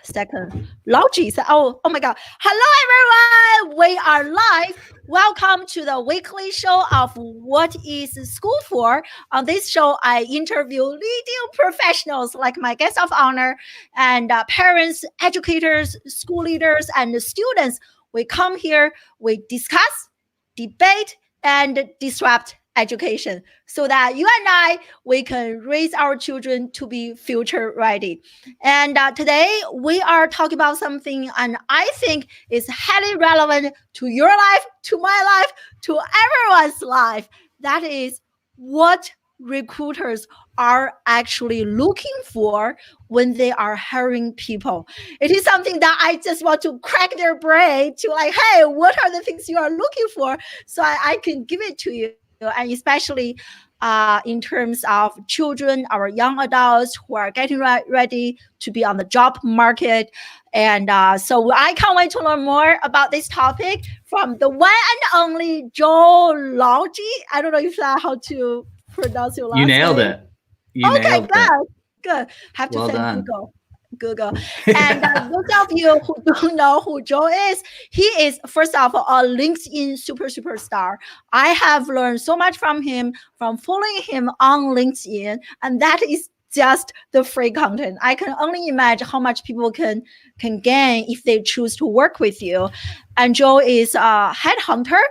second. Lalgee said, oh my God. Hello, everyone. We are live. Welcome to the weekly show of What is School For? On this show, I interview leading professionals like my guest of honor and parents, educators, school leaders, and students. We come here, we discuss, debate, and disrupt education so that you and I, we can raise our children to be future ready. And today we are talking about something, and I think is highly relevant to your life, to my life, to everyone's life. That is what recruiters are actually looking for when they are hiring people. It is something that I just want to crack their brain to like, hey, what are the things you are looking for? So I can give it to you. And especially in terms of children, our young adults who are getting ready to be on the job market. And so I can't wait to learn more about this topic from the one and only Joel Lalgee. I don't know if that's how to pronounce your last name. You nailed it. Okay, good. Have to Well thank done. Google. And those of you who don't know who Joe is, he is, first of all, a LinkedIn superstar. I have learned so much from him, from following him on LinkedIn, and that is just the free content. I can only imagine how much people can gain if they choose to work with you. And Joe is a headhunter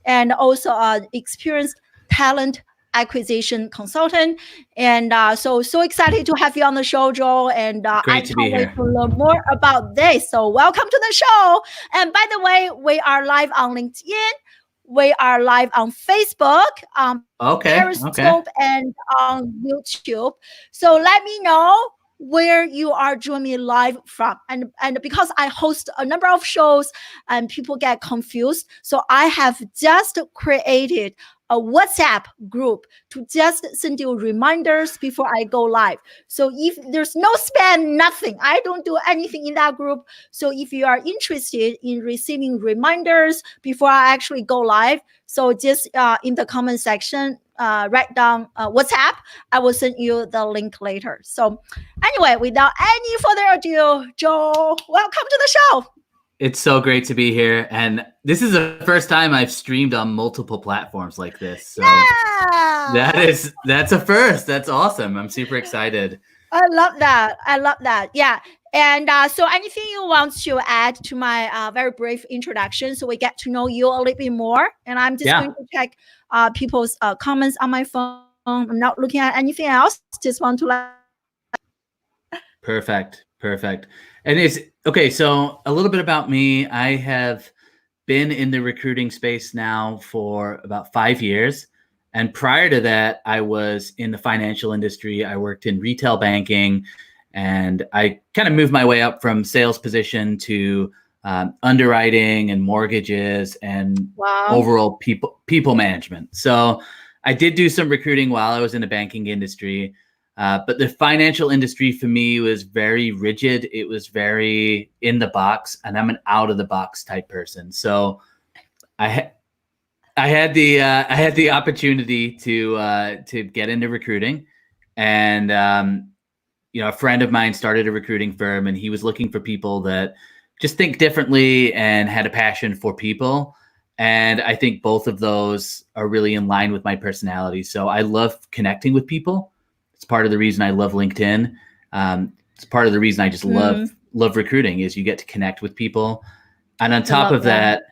and also an experienced talent acquisition consultant. And so excited to have you on the show, Joel. And I can't wait to learn more about this. So welcome to the show. And by the way, we are live on LinkedIn. We are live on Facebook, Periscope, and on YouTube. So let me know where you are joining me live from. And because I host a number of shows and people get confused, so I have just created a WhatsApp group to just send you reminders before I go live. So if there's no spam, nothing, I don't do anything in that group. So if you are interested in receiving reminders before I actually go live, so just in the comment section, write down WhatsApp. I will send you the link later. So anyway, without any further ado, Joe, welcome to the show. It's so great to be here. And this is the first time I've streamed on multiple platforms like this. So that's a first. That's awesome. I'm super excited. I love that. Yeah. And so anything you want to add to my very brief introduction so we get to know you a little bit more? And I'm just going to check people's comments on my phone. I'm not looking at anything else. Just want to let. Perfect. And it's okay. So a little bit about me. I have been in the recruiting space now for about 5 years. And prior to that, I was in the financial industry. I worked in retail banking, and I kind of moved my way up from sales position to underwriting and mortgages and overall people management. So I did do some recruiting while I was in the banking industry. But the financial industry for me was very rigid. It was very in the box, and I'm an out of the box type person. So I had the opportunity to get into recruiting, and a friend of mine started a recruiting firm, and he was looking for people that just think differently and had a passion for people. And I think both of those are really in line with my personality. So I love connecting with people. It's part of the reason I love LinkedIn. It's part of the reason I just love recruiting is you get to connect with people. And on top of that,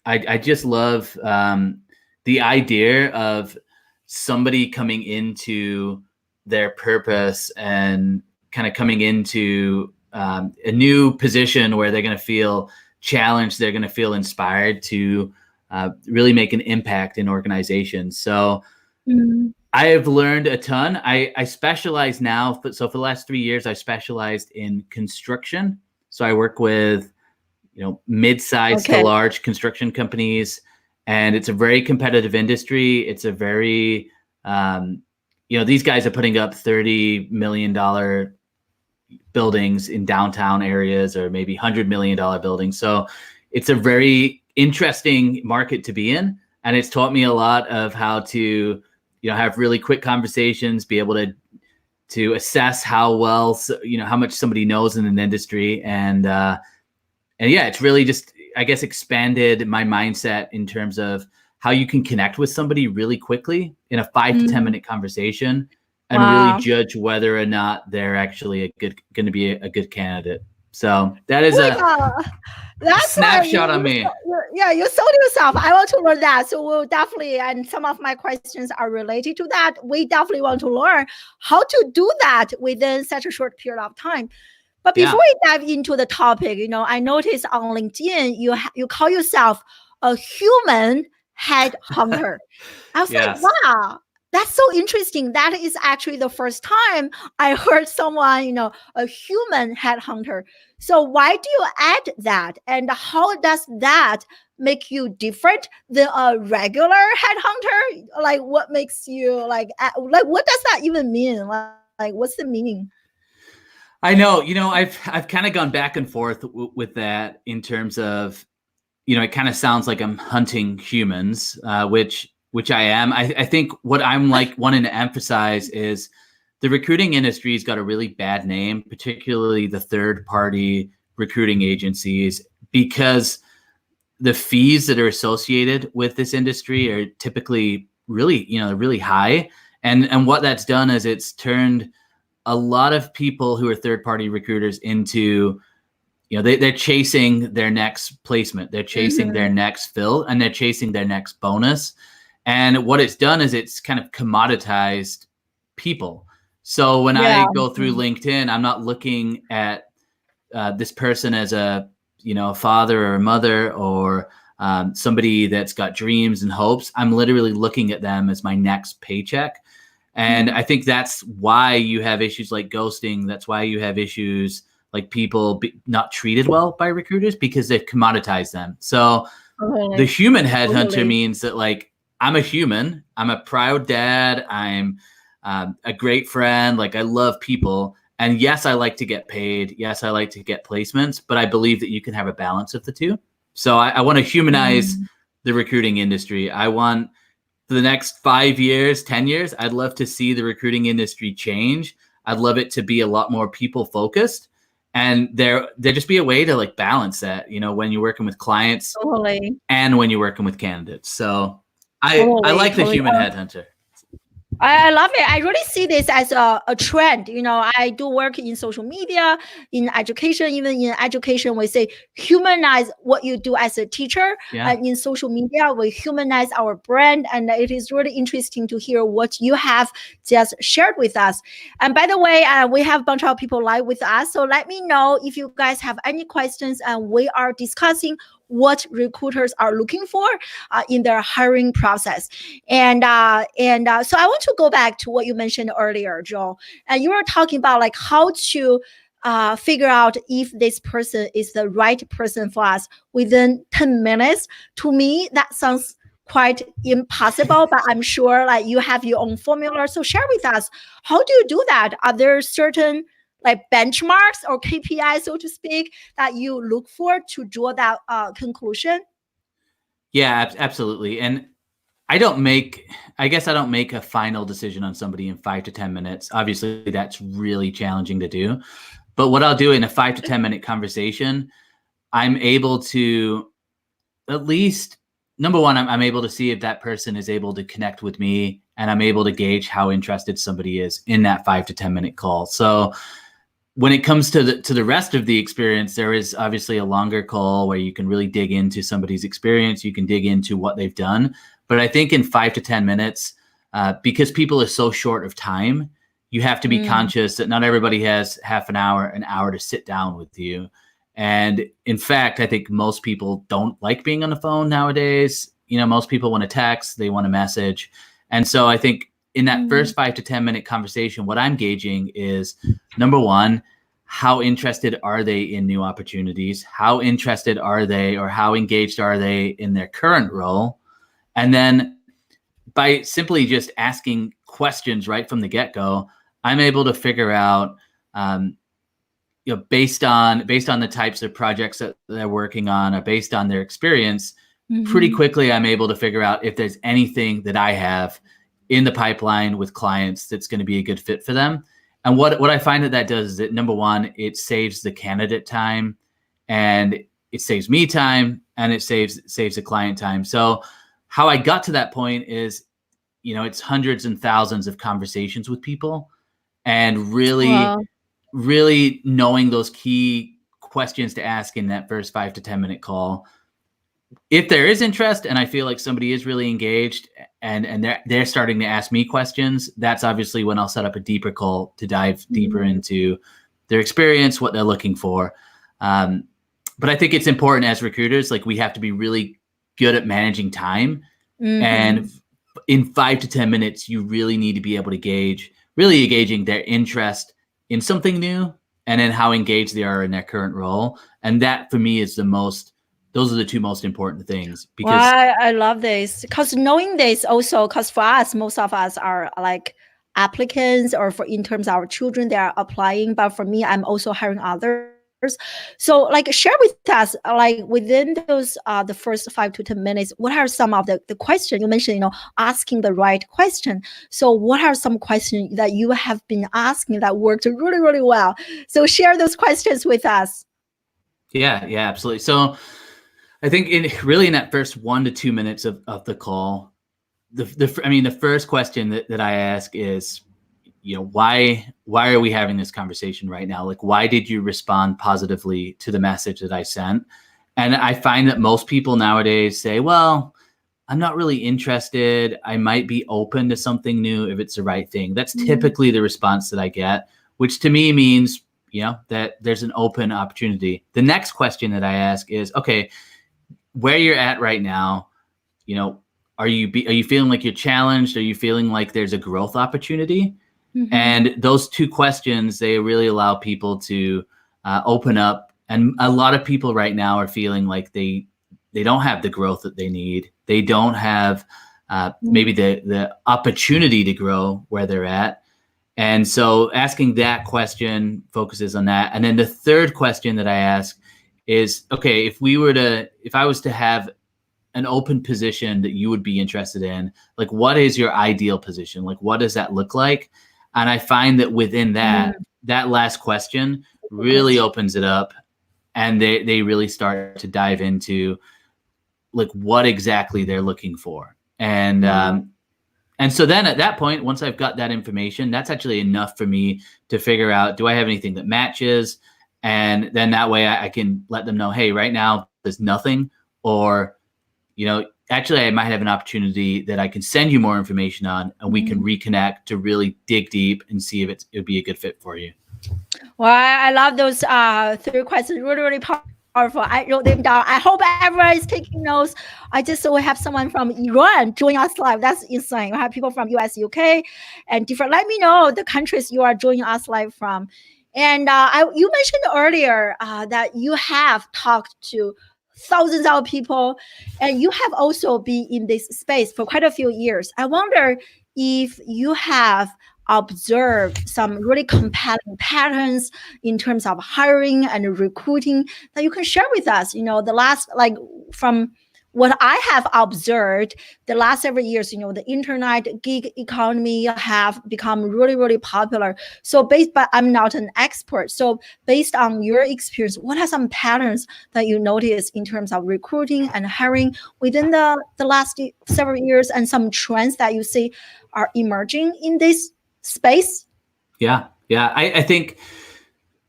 I just love the idea of somebody coming into their purpose and kind of coming into a new position where they're going to feel challenged. They're going to feel inspired to really make an impact in organizations. So I have learned a ton. I specialize now. So for the last 3 years, I specialized in construction. So I work with, mid-sized to large construction companies, and it's a very competitive industry. It's a very, these guys are putting up $30 million buildings in downtown areas, or maybe $100 million buildings. So it's a very interesting market to be in. And it's taught me a lot of how to, have really quick conversations, be able to to assess how well, how much somebody knows in an industry. And yeah, it's really just, I guess, expanded my mindset in terms of how you can connect with somebody really quickly in a 5 to 10 minute conversation and really judge whether or not they're actually going to be a good candidate. So that is that's snapshot on me. You sold yourself. I want to learn that. So we'll definitely, and some of my questions are related to that. We definitely want to learn how to do that within such a short period of time. But before we dive into the topic, I noticed on LinkedIn, you call yourself a human headhunter. I was like, wow, that's so interesting. That is actually the first time I heard someone, a human headhunter. So why do you add that? And how does that make you different than a regular headhunter? Like, what makes you like what does that even mean? Like what's the meaning? I know, I've kind of gone back and forth with that in terms of, it kind of sounds like I'm hunting humans, which I am. I think what I'm wanting to emphasize is the recruiting industry's got a really bad name, particularly the third-party recruiting agencies, because the fees that are associated with this industry are typically really, really high. And what that's done is it's turned a lot of people who are third-party recruiters into, they're chasing their next placement, they're chasing their next fill, and they're chasing their next bonus. And what it's done is it's kind of commoditized people. So when I go through LinkedIn, I'm not looking at this person as a father or a mother or somebody that's got dreams and hopes. I'm literally looking at them as my next paycheck. And I think that's why you have issues like ghosting. That's why you have issues like people not treated well by recruiters, because they've commoditized them. So the human headhunter means that I'm a human. I'm a proud dad. I'm a great friend. I love people. And yes, I like to get paid. Yes, I like to get placements, but I believe that you can have a balance of the two. So I want to humanize the recruiting industry. I want, for the next 5 years, 10 years, I'd love to see the recruiting industry change. I'd love it to be a lot more people focused. And there just be a way to balance that, when you're working with clients and when you're working with candidates. So I like the human headhunter. I love it. I really see this as a trend. I do work in social media, in education. Even in education, we say humanize what you do as a teacher. And in social media, we humanize our brand. And it is really interesting to hear what you have just shared with us. And by the way, we have a bunch of people live with us. So let me know if you guys have any questions. And we are discussing what recruiters are looking for in their hiring process. And so I want to go back to what you mentioned earlier, Joel. And you were talking about how to figure out if this person is the right person for us within 10 minutes. To me, that sounds quite impossible, but I'm sure you have your own formula. So share with us, how do you do that? Are there certain benchmarks or KPIs, so to speak, that you look for to draw that conclusion? Yeah, absolutely. And I don't make a final decision on somebody in 5 to 10 minutes. Obviously, that's really challenging to do. But what I'll do in a 5 to 10 minute conversation, I'm able to at least, number one, I'm able to see if that person is able to connect with me, and I'm able to gauge how interested somebody is in that 5 to 10 minute call. So when it comes to the rest of the experience, there is obviously a longer call where you can really dig into somebody's experience. You can dig into what they've done. But I think in 5 to 10 minutes, because people are so short of time, you have to be conscious that not everybody has half an hour to sit down with you. And in fact, I think most people don't like being on the phone nowadays. Most people want to text, they want to message. And so I think in that first 5 to 10 minute conversation, what I'm gauging is, number one, how interested are they in new opportunities? How interested are they, or how engaged are they in their current role? And then by simply just asking questions right from the get-go, I'm able to figure out, based on the types of projects that they're working on, or based on their experience, pretty quickly I'm able to figure out if there's anything that I have in the pipeline with clients that's going to be a good fit for them. And what I find that does is that, number one, it saves the candidate time, and it saves me time, and it saves the client time. So how I got to that point is, it's hundreds and thousands of conversations with people, and really, Wow. really knowing those key questions to ask in that first 5 to 10 minute call. If there is interest and I feel like somebody is really engaged and they're starting to ask me questions, that's obviously when I'll set up a deeper call to dive deeper into their experience, what they're looking for. But I think it's important as recruiters, like we have to be really good at managing time. And in 5 to 10 minutes, you really need to be able to really engaging their interest in something new, and then how engaged they are in their current role. And that for me is those are the two most important things. Because I love this, because knowing this also, because for us, most of us are like applicants, or for in terms of our children, they are applying. But for me, I'm also hiring others. So like share with us, like within those the first 5 to 10 minutes, what are some of the questions you mentioned, asking the right question. So what are some questions that you have been asking that worked really, really well? So share those questions with us. Yeah, absolutely. So I think in that first 1 to 2 minutes of the call, the first question that I ask is, why are we having this conversation right now? Like, why did you respond positively to the message that I sent? And I find that most people nowadays say, well, I'm not really interested. I might be open to something new if it's the right thing. That's typically the response that I get, which to me means, that there's an open opportunity. The next question that I ask is, okay, where you're at right now, are you feeling like you're challenged? Are you feeling like there's a growth opportunity? And those two questions, they really allow people to open up. And a lot of people right now are feeling like they don't have the growth that they need. They don't have maybe the opportunity to grow where they're at. And so asking that question focuses on that. And then the third question that I ask is, okay, if I was to have an open position that you would be interested in, like, what is your ideal position? Like, what does that look like? And I find that within that last question really opens it up, and they really start to dive into like what exactly they're looking for. And so then at that point, once I've got that information, that's actually enough for me to figure out, do I have anything that matches? And then that way I can let them know, hey, right now there's nothing, or, actually I might have an opportunity that I can send you more information on, and we can reconnect to really dig deep and see if it would be a good fit for you. Well, I love those three questions. Really, really powerful. I wrote them down. I hope everyone is taking notes. I just we have someone from Iran joining us live. That's insane. We have people from US, UK, and different. Let me know the countries you are joining us live from. And you mentioned earlier that you have talked to thousands of people, and you have also been in this space for quite a few years. I wonder if you have observed some really compelling patterns in terms of hiring and recruiting that you can share with us. The last, like, from what I have observed the last several years, the internet gig economy have become really, really popular. So but I'm not an expert. So based on your experience, what are some patterns that you notice in terms of recruiting and hiring within the last several years, and some trends that you see are emerging in this space? Yeah. I think,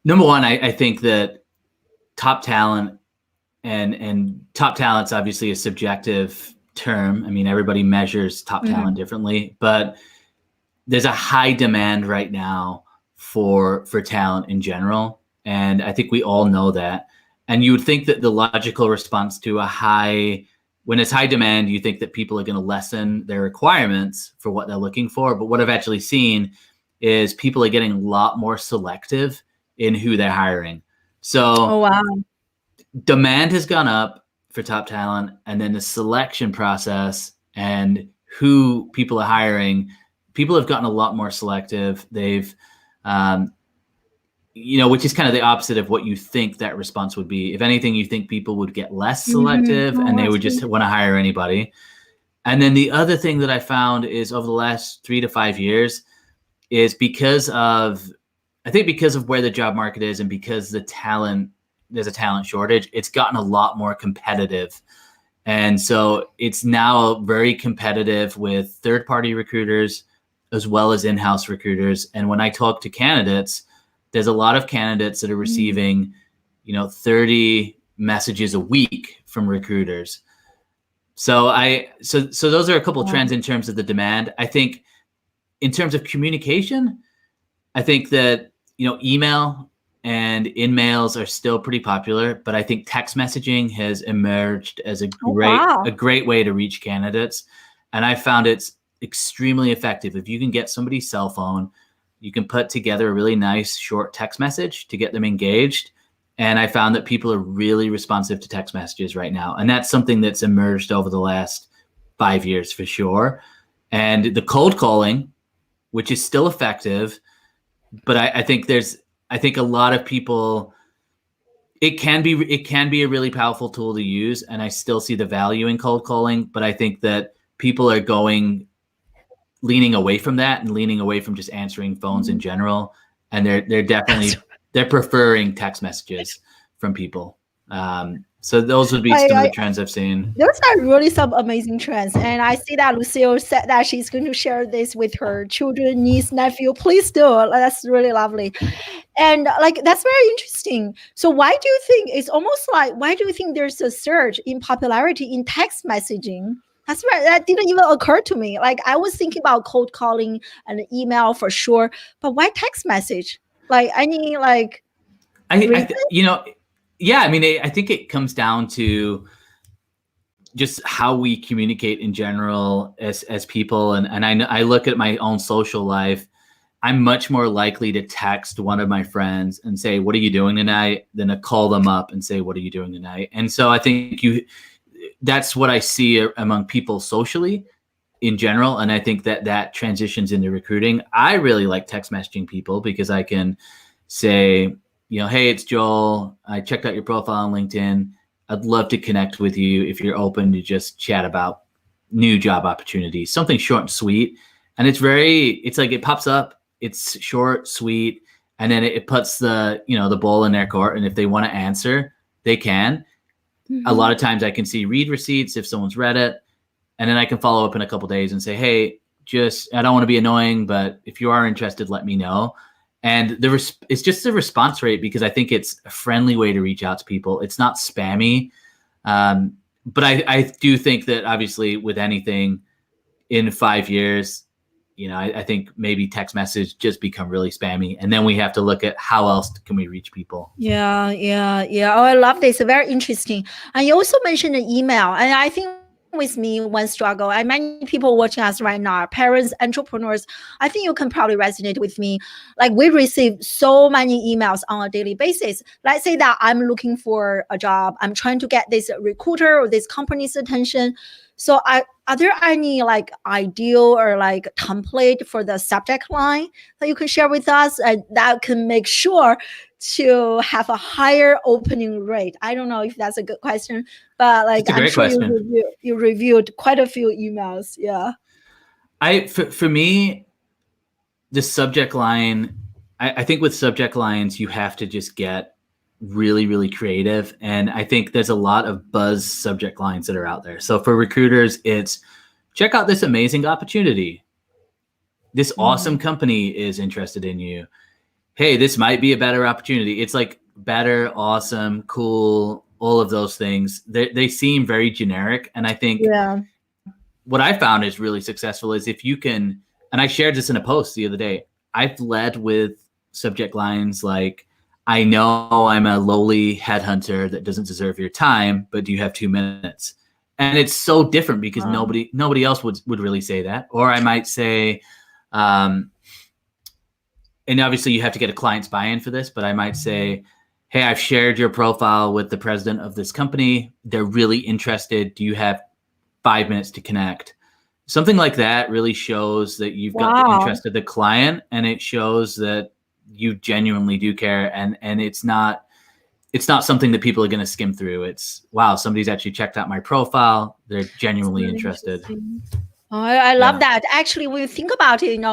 number one, I think that top talent and top talent's obviously a subjective term. I mean, everybody measures top talent differently, but there's a high demand right now for talent in general. And I think we all know that. And you would think that the logical response to when it's high demand, you think that people are going to lessen their requirements for what they're looking for. But what I've actually seen is people are getting a lot more selective in who they're hiring. So demand has gone up for top talent, and then the selection process and who people are hiring, people have gotten a lot more selective. They've, which is kind of the opposite of what you think that response would be. If anything, you think people would get less selective and they would just want to hire anybody. And then the other thing that I found is over the last 3 to 5 years is because of I think because of where the job market is and because there's a talent shortage, it's gotten a lot more competitive. And so it's now very competitive with third-party recruiters as well as in-house recruiters. And when I talk to candidates, there's a lot of candidates that are receiving, 30 messages a week from recruiters. So those are a couple trends in terms of the demand. I think in terms of communication, I think that, email and in-mails are still pretty popular, but I think text messaging has emerged as a great way to reach candidates. And I found it's extremely effective. If you can get somebody's cell phone, you can put together a really nice short text message to get them engaged. And I found that people are really responsive to text messages right now. And that's something that's emerged over the last 5 years for sure. And the cold calling, which is still effective, but I think a lot of people, it can be a really powerful tool to use, and I still see the value in cold calling, but I think that people are leaning away from that and leaning away from just answering phones in general, and they're definitely they're preferring text messages from people. So those would be some of the trends I've seen. Those are really some amazing trends. And I see that Lucille said that she's going to share this with her children, niece, nephew. Please do. That's really lovely. And that's very interesting. So why do you think there's a surge in popularity in text messaging? That's right. That didn't even occur to me. I was thinking about cold calling and email for sure, but why text message? I think it comes down to just how we communicate in general as people. And I look at my own social life. I'm much more likely to text one of my friends and say, "What are you doing tonight?" than to call them up and say, "What are you doing tonight?" And so I think that's what I see among people socially in general. And I think that transitions into recruiting. I really like text messaging people because I can say, "Hey, it's Joel. I checked out your profile on LinkedIn. I'd love to connect with you if you're open to just chat about new job opportunities." Something short and sweet. And it's like it pops up, it's short, sweet, and then it puts the ball in their court. And if they want to answer, they can. Mm-hmm. A lot of times I can see read receipts if someone's read it. And then I can follow up in a couple of days and say, "Hey, I don't want to be annoying, but if you are interested, let me know." And it's just the response rate, because I think it's a friendly way to reach out to people. It's not spammy. But I do think that obviously with anything in 5 years, I think maybe text message just become really spammy. And then we have to look at how else can we reach people. Yeah. Oh, I love this. Very interesting. And you also mentioned an email. And I think with me, one struggle, and many people watching us right now, parents, entrepreneurs, I think you can probably resonate with me. We receive so many emails on a daily basis. Let's say that I'm looking for a job. I'm trying to get this recruiter or this company's attention. So are there any ideal or template for the subject line that you can share with us, and that can make sure to have a higher opening rate? I don't know if that's a good question, but I'm sure you reviewed quite a few emails. Yeah. For me, the subject line, I think with subject lines, you have to just get really, really creative. And I think there's a lot of buzz subject lines that are out there. So for recruiters, it's check out this amazing opportunity. This awesome company is interested in you. Hey, this might be a better opportunity. It's better, awesome, cool, all of those things. They seem very generic. And I think what I found is really successful is if you can, and I shared this in a post the other day, I've led with subject lines like, "I know I'm a lowly headhunter that doesn't deserve your time, but do you have 2 minutes?" And it's so different because nobody else would really say that. Or I might say, and obviously you have to get a client's buy-in for this, but I might say, "Hey, I've shared your profile with the president of this company. They're really interested. Do you have 5 minutes to connect?" Something like that really shows that you've got the interest of the client, and it shows that you genuinely do care. And it's not something that people are going to skim through. It's, wow, somebody's actually checked out my profile. They're genuinely interested. Oh, I love Yeah. that. Actually, when you think about it, even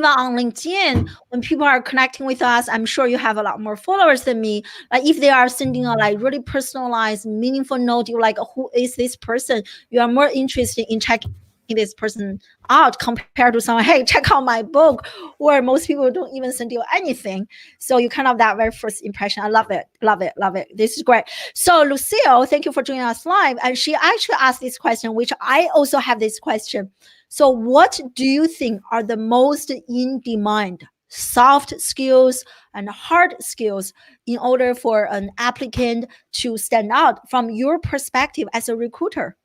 on LinkedIn, when people are connecting with us, I'm sure you have a lot more followers than me. Like if they are sending a like really personalized, meaningful note, you're like, who is this person? You are more interested in checking this person out compared to someone, hey, check out my book. Or most people don't even send you anything. So you kind of that very first impression. I love it. Love it. Love it. This is great. So Lucille, thank you for joining us live. And she actually asked this question, which I also have this question. So, what do you think are the most in demand soft skills and hard skills in order for an applicant to stand out from your perspective as a recruiter?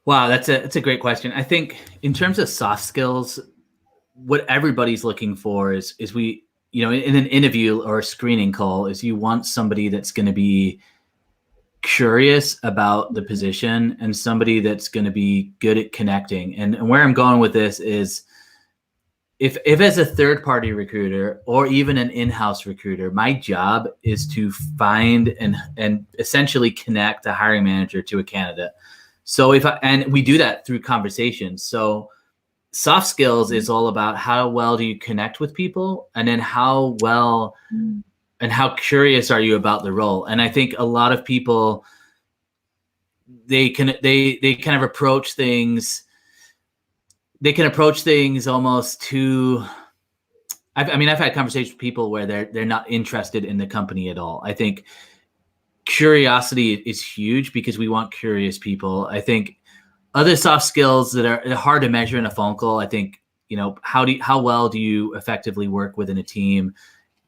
Wow, that's a great question. I think in terms of soft skills, what everybody's looking for is we, in an interview or a screening call, is you want somebody that's going to be curious about the position and somebody that's going to be good at connecting. And where I'm going with this is if as a third party recruiter or even an in-house recruiter, my job is to find and essentially connect a hiring manager to a candidate. So and we do that through conversations. So soft skills is all about how well do you connect with people, and then how well and how curious are you about the role. And I think a lot of people, they kind of approach things. They can approach things almost too. I've had conversations with people where they're not interested in the company at all. I think curiosity is huge because we want curious people. I think other soft skills that are hard to measure in a phone call, I think, how well do you effectively work within a team?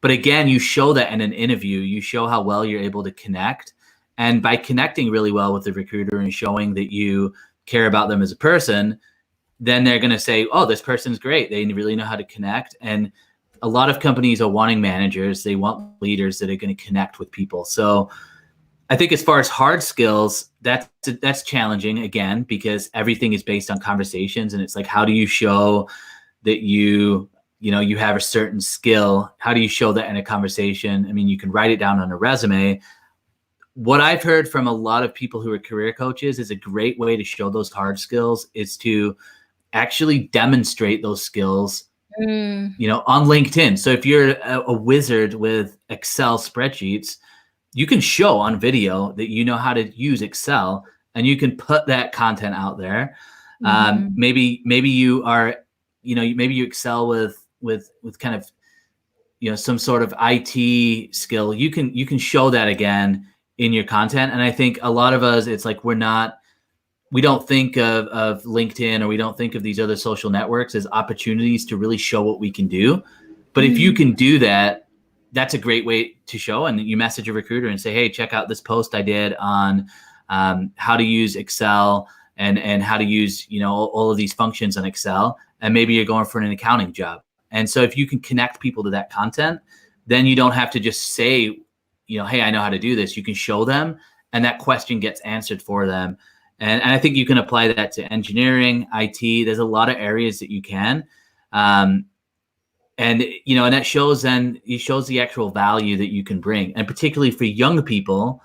But again, you show that in an interview. You show how well you're able to connect. And by connecting really well with the recruiter and showing that you care about them as a person, then they're going to say, oh, this person's great. They really know how to connect. And a lot of companies are wanting managers. They want leaders that are going to connect with people. So I think as far as hard skills, that's challenging again, because everything is based on conversations. And it's like, how do you show that you have a certain skill? How do you show that in a conversation? I mean, you can write it down on a resume. What I've heard from a lot of people who are career coaches is a great way to show those hard skills is to actually demonstrate those skills, on LinkedIn. So if you're a wizard with Excel spreadsheets, you can show on video that you know how to use Excel, and you can put that content out there. Maybe you are, maybe you excel with kind of, some sort of IT skill. You can show that again in your content. And I think a lot of us, it's like, we don't think of LinkedIn, or we don't think of these other social networks as opportunities to really show what we can do. But if you can do that, that's a great way to show. And you message a recruiter and say, hey, check out this post I did on how to use Excel and how to use, all of these functions on Excel. And maybe you're going for an accounting job. And so if you can connect people to that content, then you don't have to just say, hey, I know how to do this. You can show them, and that question gets answered for them. And I think you can apply that to engineering, IT. There's a lot of areas that you can. And that shows the actual value that you can bring. And particularly for young people,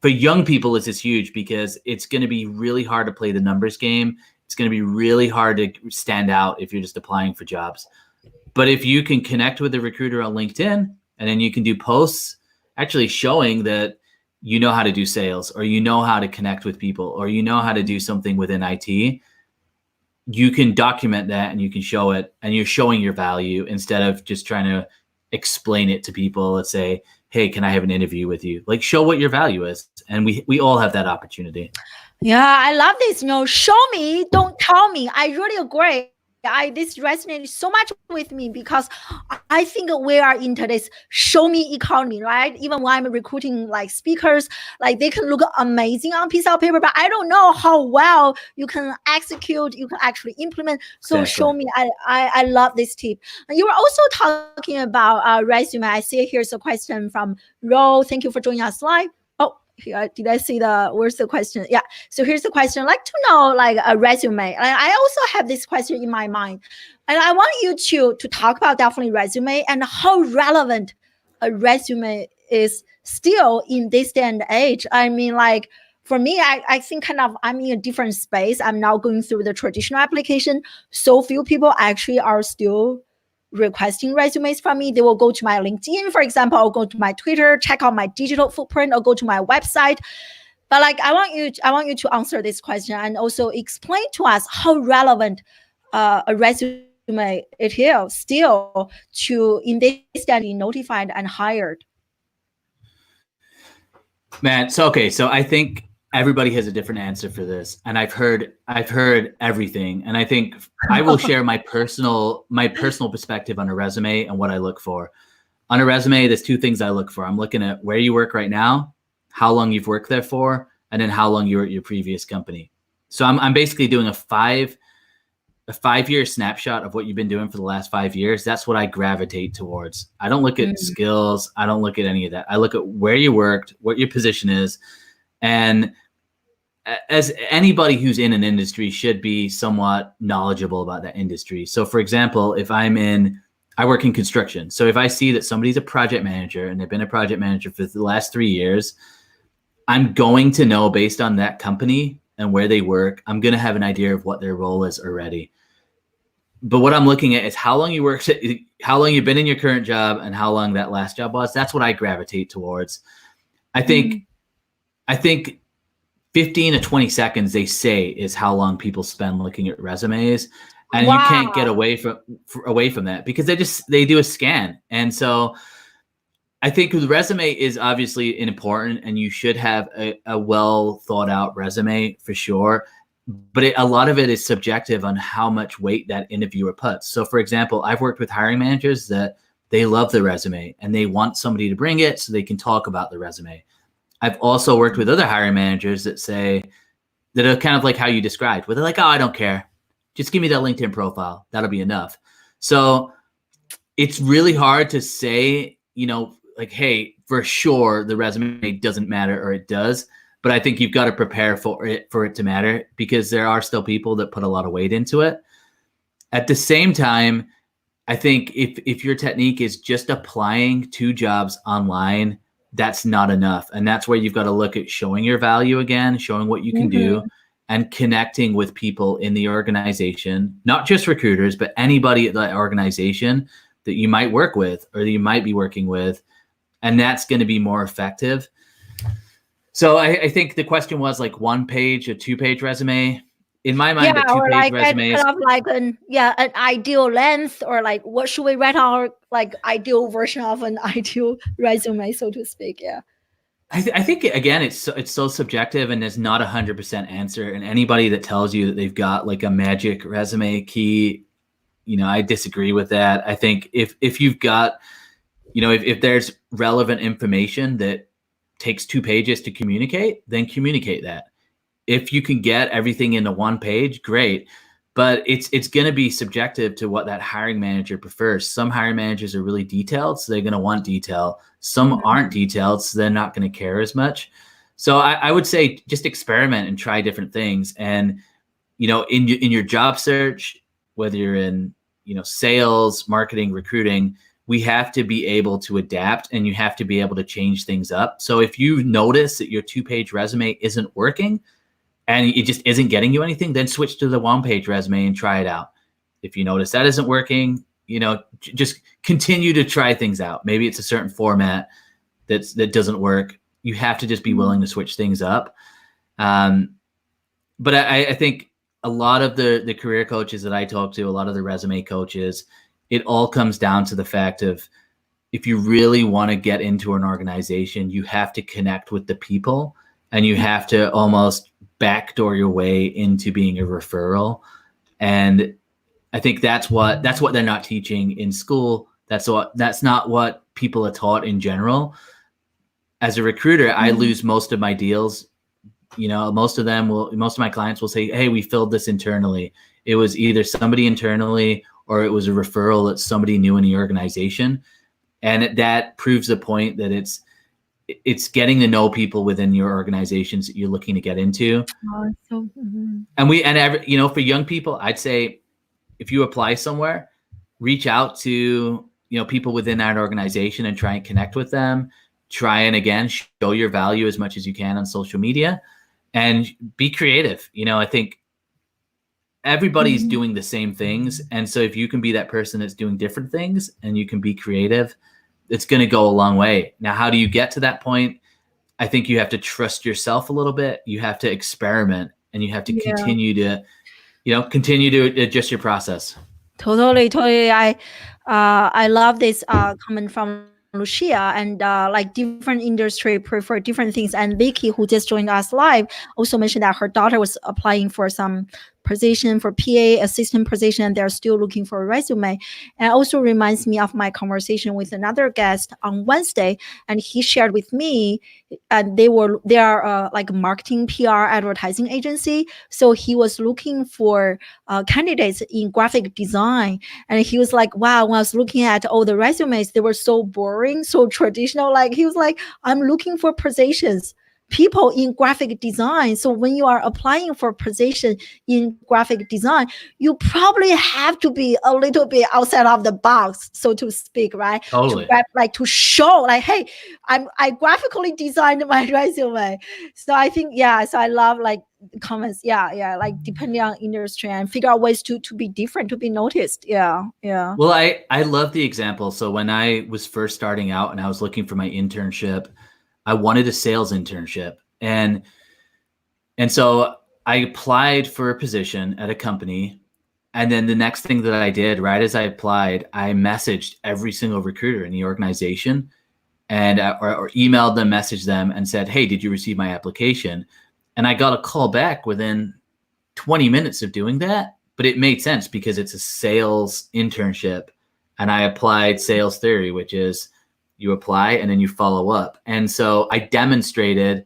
this is huge, because it's going to be really hard to play the numbers game. It's going to be really hard to stand out if you're just applying for jobs. But if you can connect with a recruiter on LinkedIn, and then you can do posts actually showing that you know how to do sales, or you know how to connect with people, or you know how to do something within IT, you can document that and you can show it, and you're showing your value instead of just trying to explain it to people. Let's say, hey, can I have an interview with you? Like, show what your value is. And we all have that opportunity. Yeah, I love this. Show me, don't tell me. I really agree. This resonated so much with me, because I think we are into this show me economy, right? Even when I'm recruiting like speakers, like they can look amazing on a piece of paper, but I don't know how well you can execute, you can actually implement. So Exactly. show me. I love this tip. And you were also talking about resume. I see here's a question from Ro. Thank you for joining us live. Did I see where's the question? Yeah. So here's the question. I'd like to know like a resume. I also have this question in my mind, and I want you to talk about definitely resume and how relevant a resume is still in this day and age. I mean, like, for me, I think kind of I'm in a different space. I'm now going through the traditional application. So few people actually are still requesting resumes from me. They will go to my LinkedIn, for example, or go to my Twitter, check out my digital footprint, or go to my website. But like, I want you to answer this question and also explain to us how relevant a resume it is still to in this day and age be notified and hired. Man, so okay, so I think everybody has a different answer for this, and I've heard everything, and I think I will share my personal perspective on a resume and what I look for. On a resume, there's two things I look for. I'm looking at where you work right now, how long you've worked there for, and then how long you were at your previous company. So I'm basically doing a 5-year snapshot of what you've been doing for the last 5 years. That's what I gravitate towards. I don't look at skills. I don't look at any of that. I look at where you worked, what your position is. And as anybody who's in an industry should be somewhat knowledgeable about that industry. So for example, if I work in construction. So if I see that somebody's a project manager and they've been a project manager for the last 3 years, I'm going to know based on that company and where they work, I'm going to have an idea of what their role is already. But what I'm looking at is how long you worked, how long you've been in your current job, and how long that last job was. That's what I gravitate towards. I think 15 to 20 seconds, they say, is how long people spend looking at resumes. And you can't get away from that because they do a scan. And so I think the resume is obviously important, and you should have a well thought out resume for sure. But a lot of it is subjective on how much weight that interviewer puts. So for example, I've worked with hiring managers that they love the resume and they want somebody to bring it so they can talk about the resume. I've also worked with other hiring managers that are kind of like how you described, where they're like, oh, I don't care. Just give me that LinkedIn profile. That'll be enough. So it's really hard to say, like, hey, for sure the resume doesn't matter, or it does. But I think you've got to prepare for it to matter, because there are still people that put a lot of weight into it. At the same time, I think if your technique is just applying to jobs online, that's not enough. And that's where you've got to look at showing your value again, showing what you can do, and connecting with people in the organization, not just recruiters, but anybody at that organization that you might work with or that you might be working with. And that's going to be more effective. So I think the question was like 1 page, a 2-page resume. In my mind, the 2-page resume is kind of like an ideal length, or like what should we write our like ideal version of an ideal resume, so to speak. Yeah. I think again, it's so subjective, and there's not 100% answer. And anybody that tells you that they've got like a magic resume key, I disagree with that. I think if you've got, if there's relevant information that takes 2 pages to communicate, then communicate that. If you can get everything into 1 page, great. But it's going to be subjective to what that hiring manager prefers. Some hiring managers are really detailed, so they're going to want detail. Some aren't detailed, so they're not going to care as much. So I would say just experiment and try different things. And, in your job search, whether you're in, sales, marketing, recruiting, we have to be able to adapt, and you have to be able to change things up. So if you notice that your 2-page resume isn't working and it just isn't getting you anything, then switch to the 1-page resume and try it out. If you notice that isn't working, just continue to try things out. Maybe it's a certain format that doesn't work. You have to just be willing to switch things up. But I think a lot of the career coaches that I talk to, a lot of the resume coaches, it all comes down to the fact of, if you really want to get into an organization, you have to connect with the people, and you have to almost backdoor your way into being a referral. And I think that's what they're not teaching in school. That's not what people are taught in general. As a recruiter, I lose most of my deals. Most of my clients will say, hey, we filled this internally. It was either somebody internally or it was a referral that somebody knew in the organization. And that proves the point that it's getting to know people within your organizations that you're looking to get into. And for young people, I'd say if you apply somewhere, reach out to, people within that organization and try and connect with them. Try and again, show your value as much as you can on social media. and be creative. I think everybody's Mhm. doing the same things. And so if you can be that person that's doing different things and you can be creative, it's going to go a long way. Now, how do you get to that point? I think you have to trust yourself a little bit. You have to experiment, and you have to Yeah. continue to adjust your process. Totally, totally. I love this comment from Lucia, and like different industry prefer different things. And Vicky, who just joined us live, also mentioned that her daughter was applying for some position for PA assistant position, and they're still looking for a resume. And it also reminds me of my conversation with another guest on Wednesday, and he shared with me, and they are like a marketing PR advertising agency. So he was looking for candidates in graphic design. And he was like, wow, when I was looking at all the resumes, they were so boring, so traditional. Like, he was like, I'm looking for positions, people in graphic design. So when you are applying for position in graphic design, you probably have to be a little bit outside of the box, so to speak, right? To Totally. grab, like, to show like, hey, I graphically designed my resume. So I think, yeah, so I love like comments, yeah, like depending on industry, and figure out ways to be different, to be noticed. Yeah. Well, I love the example. So when I was first starting out and I was looking for my internship, I wanted a sales internship. And so I applied for a position at a company. And then the next thing that I did, right as I applied, I messaged every single recruiter in the organization, and or emailed them, messaged them, and said, hey, did you receive my application? And I got a call back within 20 minutes of doing that. But it made sense because it's a sales internship. And I applied sales theory, which is you apply and then you follow up. And so I demonstrated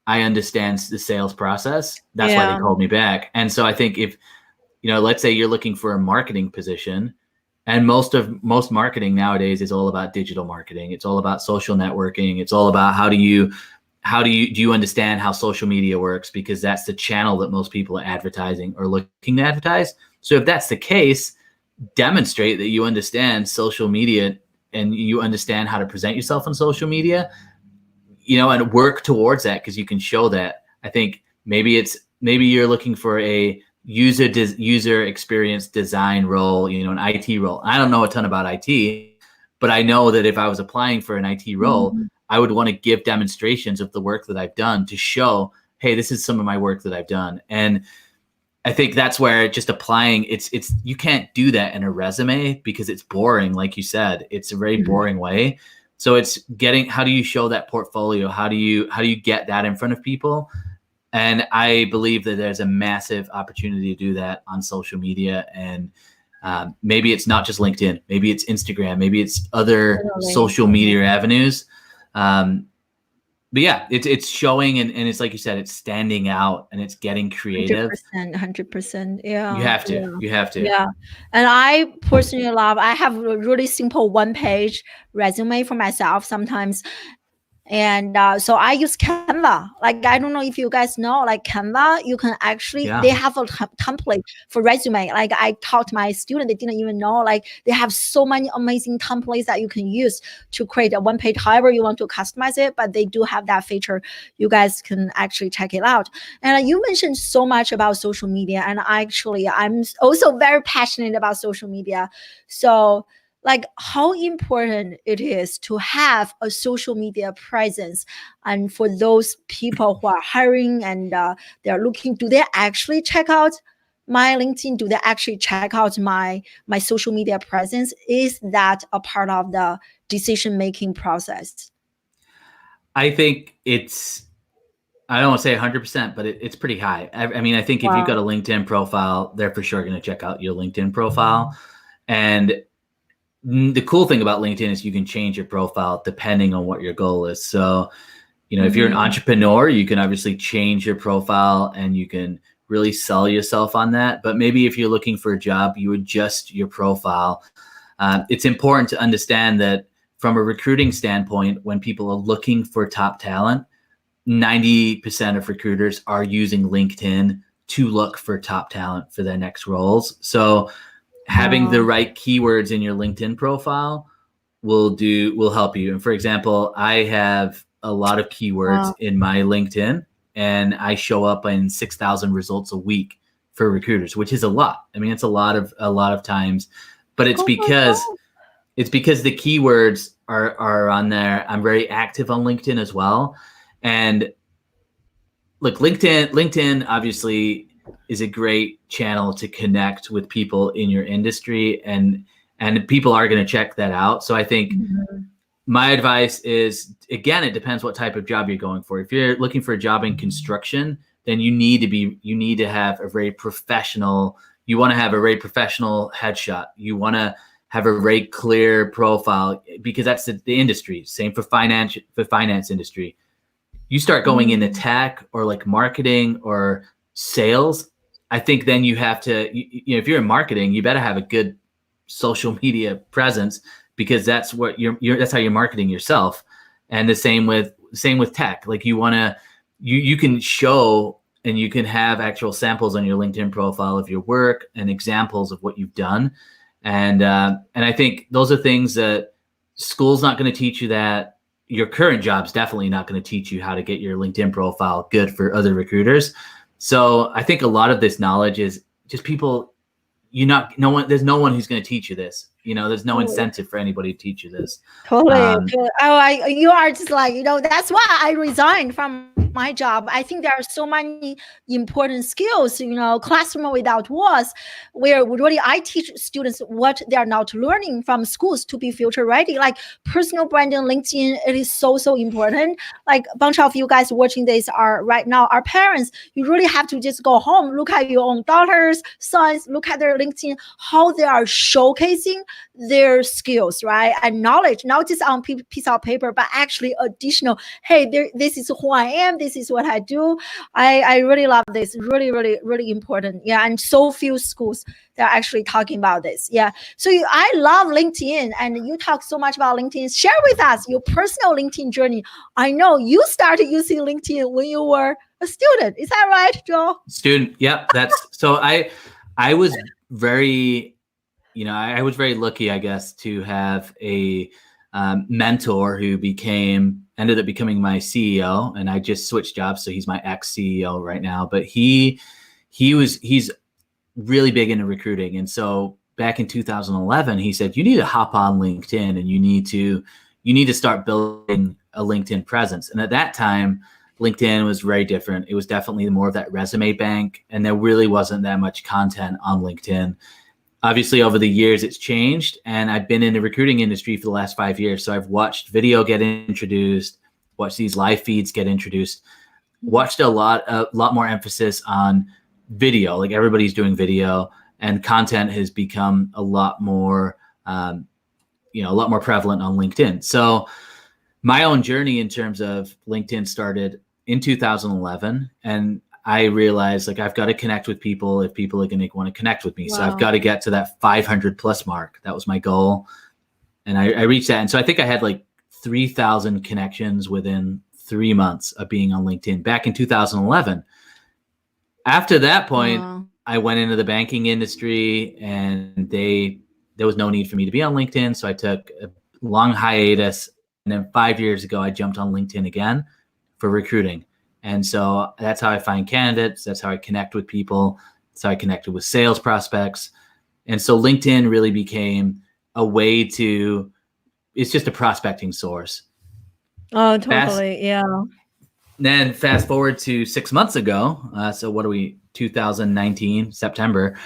I understand the sales process. That's why they Yeah. called me back. And so I think if, let's say you're looking for a marketing position, and most marketing nowadays is all about digital marketing. It's all about social networking. It's all about do you understand how social media works? Because that's the channel that most people are advertising or looking to advertise. So if that's the case, demonstrate that you understand social media and you understand how to present yourself on social media, and work towards that, because you can show that. I think maybe you're looking for a user experience design role, an IT role. I don't know a ton about IT, but I know that if I was applying for an IT role, Mhm. I would want to give demonstrations of the work that I've done to show, hey, this is some of my work that I've done. And I think that's where just applying, it's you can't do that in a resume because it's boring. Like you said, it's a very boring way. So it's how do you show that portfolio? How do you get that in front of people? And I believe that there's a massive opportunity to do that on social media. And maybe it's not just LinkedIn, maybe it's Instagram, maybe it's other Totally. social media avenues. But yeah, it's showing, and it's like you said, it's standing out and it's getting creative. 100%, 100%. You Yeah, have to. yeah, You have to. yeah. And I personally love, I have a really simple one page resume for myself sometimes. And so I use Canva. Like, I don't know if you guys know, like Canva, you can actually, they Yeah. have a template for resume. Like, I taught my student, they didn't even know, like they have so many amazing templates that you can use to create a one page, however you want to customize it. But they do have that feature. You guys can actually check it out. And you mentioned so much about social media, and actually I'm also very passionate about social media. So like, how important it is to have a social media presence, and for those people who are hiring, and they're looking, do they actually check out my LinkedIn? Do they actually check out my social media presence? Is that a part of the decision making process? I think I don't want to say 100%, but it's pretty high. I mean, I think if you've Wow. got a LinkedIn profile, they're for sure going to check out your LinkedIn profile. And the cool thing about LinkedIn is you can change your profile depending on what your goal is. So, if you're an Mhm. entrepreneur, you can obviously change your profile and you can really sell yourself on that. But maybe if you're looking for a job, you adjust your profile. It's important to understand that from a recruiting standpoint, when people are looking for top talent, 90% of recruiters are using LinkedIn to look for top talent for their next roles. So having the Wow. right keywords in your LinkedIn profile will help you. And for example, I have a lot of keywords Wow. in my LinkedIn. and I show up in 6,000 results a week for recruiters, which is a lot. I mean, it's a lot of times, but it's Oh my God. because the keywords are on there. I'm very active on LinkedIn as well. And look, LinkedIn obviously is a great channel to connect with people in your industry, and people are going to check that out. So I think my advice is, again, it depends what type of job you're going for. If you're looking for a job in construction, then you need to have a very professional, you want to have a very professional headshot. You want to have a very clear profile, because that's the industry. Same for finance industry. You start going into tech or like marketing or sales, I think then you have to, if you're in marketing, you better have a good social media presence, because that's what that's how you're marketing yourself. And the same with tech. Like you can show, and you can have actual samples on your LinkedIn profile of your work and examples of what you've done. And I think those are things that school's not going to teach you. That your current job's definitely not going to teach you how to get your LinkedIn profile good for other recruiters. So I think a lot of this knowledge is just people, there's no one who's going to teach you this. There's no incentive for anybody to teach you this. Totally. You are just like, that's why I resigned from my job. I think there are so many important skills, classroom without walls, where really I teach students what they are not learning from schools to be future ready. Like personal branding, LinkedIn, it is so, so important. Like a bunch of you guys watching this are right now are parents. You really have to just go home, look at your own daughters, sons, look at their LinkedIn, how they are showcasing their skills, right? And knowledge, not just on piece of paper, but actually additional. Hey, this is who I am. This is what I do. I really love this. Really, really, really important. Yeah. And so few schools that are actually talking about this. Yeah. So I love LinkedIn, and you talk so much about LinkedIn. Share with us your personal LinkedIn journey. I know you started using LinkedIn when you were a student. Is that right, Joel? Student. Yep. That's so I was very, I was very lucky, I guess, to have a mentor who ended up becoming my CEO, and I just switched jobs. So he's my ex-CEO right now, but he's really big into recruiting. And so back in 2011, he said, you need to hop on LinkedIn, and you need to start building a LinkedIn presence. And at that time, LinkedIn was very different. It was definitely more of that resume bank, and there really wasn't that much content on LinkedIn. Obviously, over the years, it's changed, and I've been in the recruiting industry for the last 5 years. So I've watched video get introduced, watched these live feeds get introduced, watched a lot more emphasis on video. Like everybody's doing video, and content has become a lot more, a lot more prevalent on LinkedIn. So my own journey in terms of LinkedIn started in 2011, and I realized like I've got to connect with people if people are going to want to connect with me. Wow. So I've got to get to that 500 plus mark. That was my goal. And I reached that. And so I think I had like 3,000 connections within 3 months of being on LinkedIn back in 2011. After that point, I went into the banking industry, and there was no need for me to be on LinkedIn. So I took a long hiatus. And then 5 years ago, I jumped on LinkedIn again for recruiting. And so that's how I find candidates. That's how I connect with people. That's how I connected with sales prospects. And so LinkedIn really became a way it's just a prospecting source. Oh, totally. Yeah. Then fast forward to 6 months ago. So what are we, 2019, September,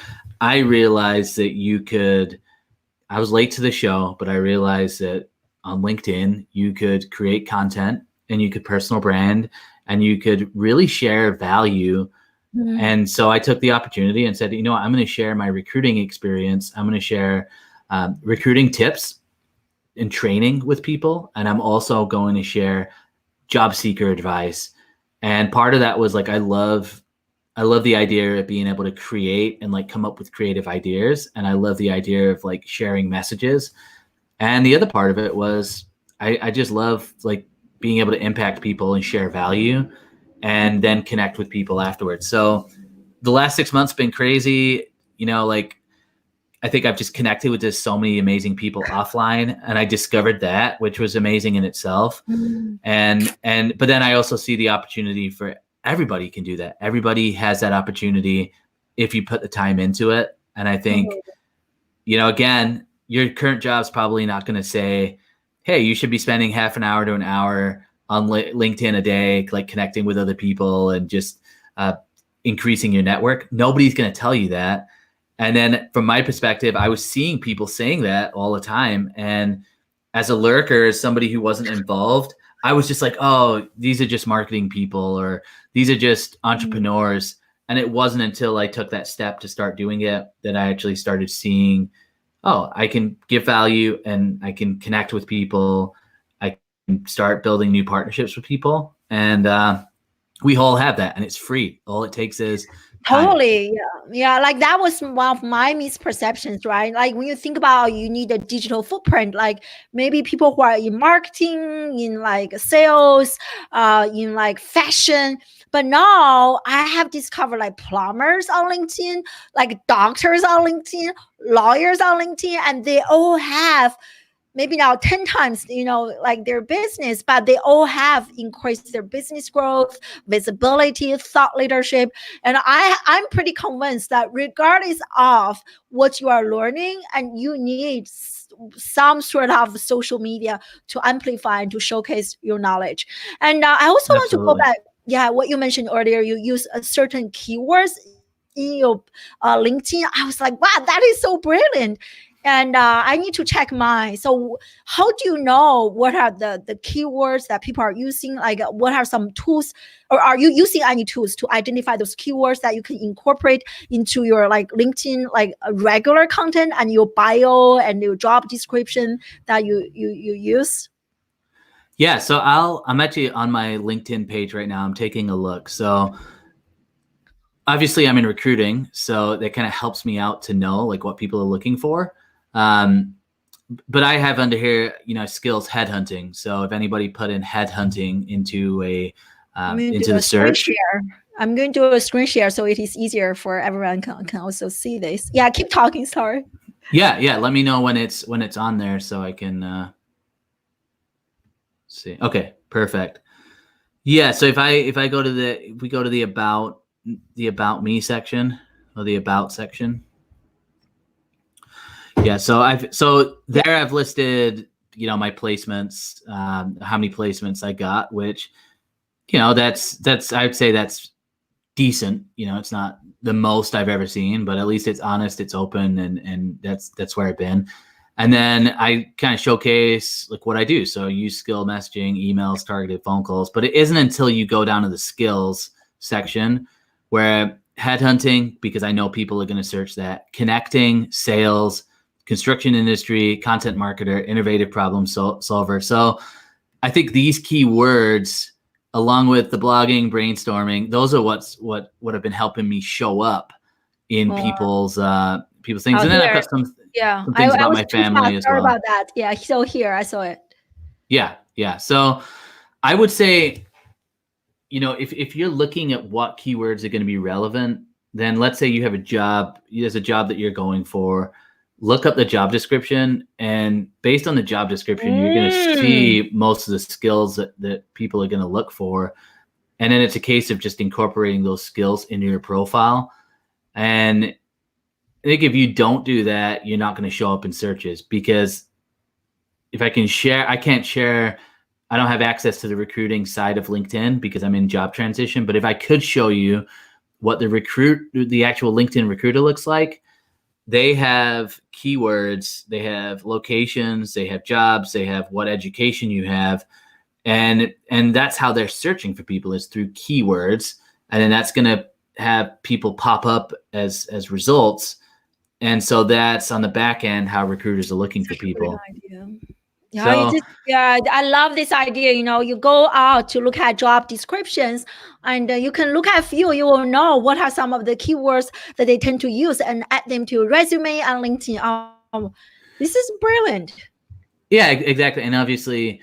I realized that I was late to the show, but I realized that on LinkedIn, you could create content, and you could personal brand, and you could really share value. Mm-hmm. And so I took the opportunity and said, I'm going to share my recruiting experience. I'm going to share recruiting tips and training with people. And I'm also going to share job seeker advice. And part of that was like, I love the idea of being able to create and like come up with creative ideas. And I love the idea of like sharing messages. And the other part of it was I just love like being able to impact people and share value, and then connect with people afterwards. So the last 6 months been crazy. Like I think I've just connected with just so many amazing people offline, and I discovered that, which was amazing in itself. Mm-hmm. But then I also see the opportunity for everybody can do that. Everybody has that opportunity if you put the time into it. And I think, again, your current job's probably not going to say, hey, you should be spending half an hour to an hour on LinkedIn a day, like connecting with other people and just increasing your network. Nobody's going to tell you that. And then from my perspective, I was seeing people saying that all the time. And as a lurker, as somebody who wasn't involved, I was just like, oh, these are just marketing people, or these are just entrepreneurs. And it wasn't until I took that step to start doing it that I actually started seeing, oh, I can give value and I can connect with people. I can start building new partnerships with people. And we all have that, and it's free. All it takes is time. Totally. Yeah. Like that was one of my misperceptions, right? Like when you think about you need a digital footprint, like maybe people who are in marketing, in like sales, in like fashion. But now I have discovered like plumbers on LinkedIn, like doctors on LinkedIn, lawyers on LinkedIn, and they all have maybe now 10 times, like their business, but they all have increased their business growth, visibility, thought leadership. And I'm pretty convinced that regardless of what you are learning, and you need some sort of social media to amplify and to showcase your knowledge. And I also want to go back. Yeah, what you mentioned earlier, you use a certain keywords in your LinkedIn. I was like, wow, that is so brilliant. And I need to check mine. So how do you know what are the keywords that people are using? Like what are some tools, or are you using any tools to identify those keywords that you can incorporate into your like LinkedIn, like regular content and your bio and your job description that you use? Yeah. So I'm actually on my LinkedIn page right now. I'm taking a look. So obviously I'm in recruiting, so that kind of helps me out to know like what people are looking for. But I have under here, skills headhunting. So if anybody put in headhunting into into the search, I'm going to do a screen share so it is easier for everyone can also see this. Yeah, keep talking. Sorry. Yeah. Let me know when it's on there so I can see. Okay, perfect. Yeah. So if we go to the about me section, or the about section. Yeah, so I've listed, my placements, how many placements I got, which, that's I'd say that's decent. It's not the most I've ever seen, but at least it's honest, it's open, and that's where I've been. And then I kind of showcase like what I do. So I use skill messaging, emails, targeted phone calls, but it isn't until you go down to the skills section where headhunting, because I know people are going to search that, connecting, sales, construction industry, content marketer, innovative problem solver. So I think these keywords, along with the blogging, brainstorming, those are what have been helping me show up in people's things. And then I've got some things about my family as well. Sorry about that. Yeah, so here I saw it. Yeah. So I would say, if you're looking at what keywords are going to be relevant, then let's say you have a job, there's a job that you're going for. Look up the job description, and based on the job description, you're going to see most of the skills that people are going to look for. And then it's a case of just incorporating those skills into your profile. And I think if you don't do that, you're not going to show up in searches, because if I can't share, I don't have access to the recruiting side of LinkedIn because I'm in job transition. But if I could show you what the actual LinkedIn recruiter looks like, they have keywords, they have locations, they have jobs, they have what education you have. And that's how they're searching for people, is through keywords. And then that's going to have people pop up as results. And so that's on the back end how recruiters are looking for people. Yeah, I love this idea. You go out to look at job descriptions, and you can look at few. You will know what are some of the keywords that they tend to use, and add them to your resume on LinkedIn. This is brilliant. Yeah, exactly. And obviously,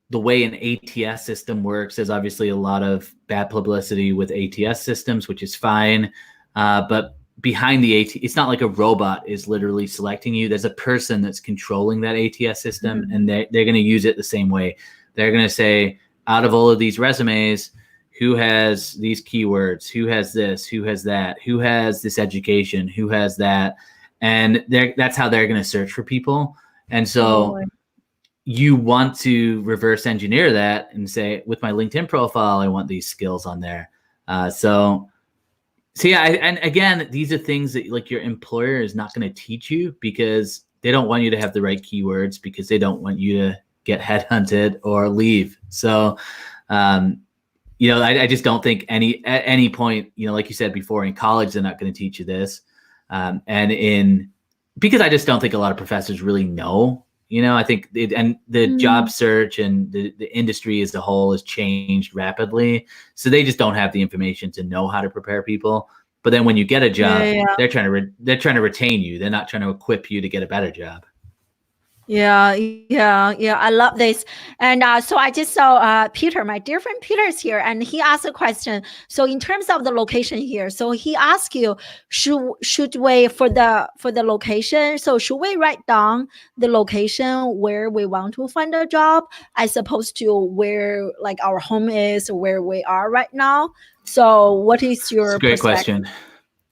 the way an ATS system works, there's obviously a lot of bad publicity with ATS systems, which is fine. But behind the it's not like a robot is literally selecting you. There's a person that's controlling that ATS system, and they're going to use it the same way. They're going to say, out of all of these resumes, who has these keywords, who has this, who has that, who has this education, who has that. And that's how they're going to search for people. And so you want to reverse engineer that and say, with my LinkedIn profile, I want these skills on there. So yeah, and again, these are things that like your employer is not going to teach you because they don't want you to have the right keywords, because they don't want you to get headhunted or leave. So, I just don't think at any point, like you said before, in college, they're not going to teach you this. Because I just don't think a lot of professors really know. I think the job search and the industry as a whole has changed rapidly. So they just don't have the information to know how to prepare people. But then when you get a job, they're trying to retain you. They're not trying to equip you to get a better job. Yeah. I love this. And so I just saw Peter, my dear friend Peter is here, and he asked a question. So in terms of the location here, so he asked you, should we for the location? So should we write down the location where we want to find a job, as opposed to where like our home is, where we are right now? So what is your great question?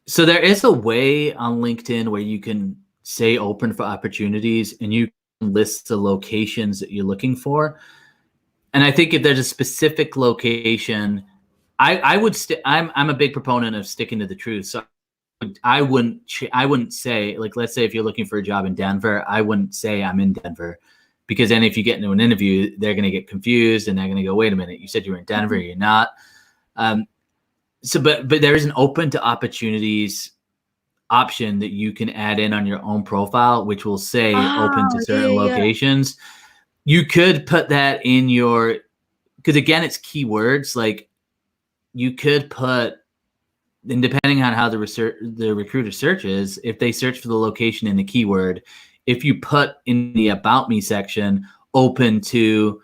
So there is a way on LinkedIn where you can say open for opportunities, and you list the locations that you're looking for. And I think if there's a specific location, I'm a big proponent of sticking to the truth. So I wouldn't say, like, let's say if you're looking for a job in Denver, I wouldn't say I'm in Denver, because then if you get into an interview, they're going to get confused and they're going to go, wait a minute, you said you were in Denver, you're not. But there is an open to opportunities option that you can add in on your own profile, which will say open to certain locations. You could put that in because again, it's keywords. Like you could put, and depending on how the recruiter searches, if they search for the location in the keyword, if you put in the about me section open to,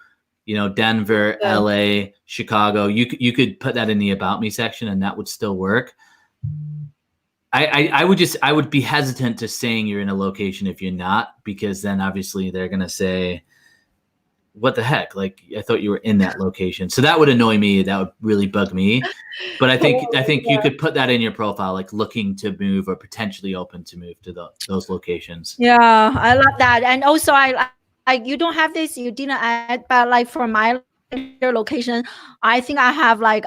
Denver, LA, Chicago, you could put that in the about me section, and that would still work. I would be hesitant to saying you're in a location if you're not, because then obviously they're going to say, what the heck? Like, I thought you were in that location. So that would annoy me. That would really bug me. But I think you could put that in your profile, like looking to move or potentially open to move to those locations. Yeah, I love that. And also I you don't have this, you didn't add, but like for my location, I think I have like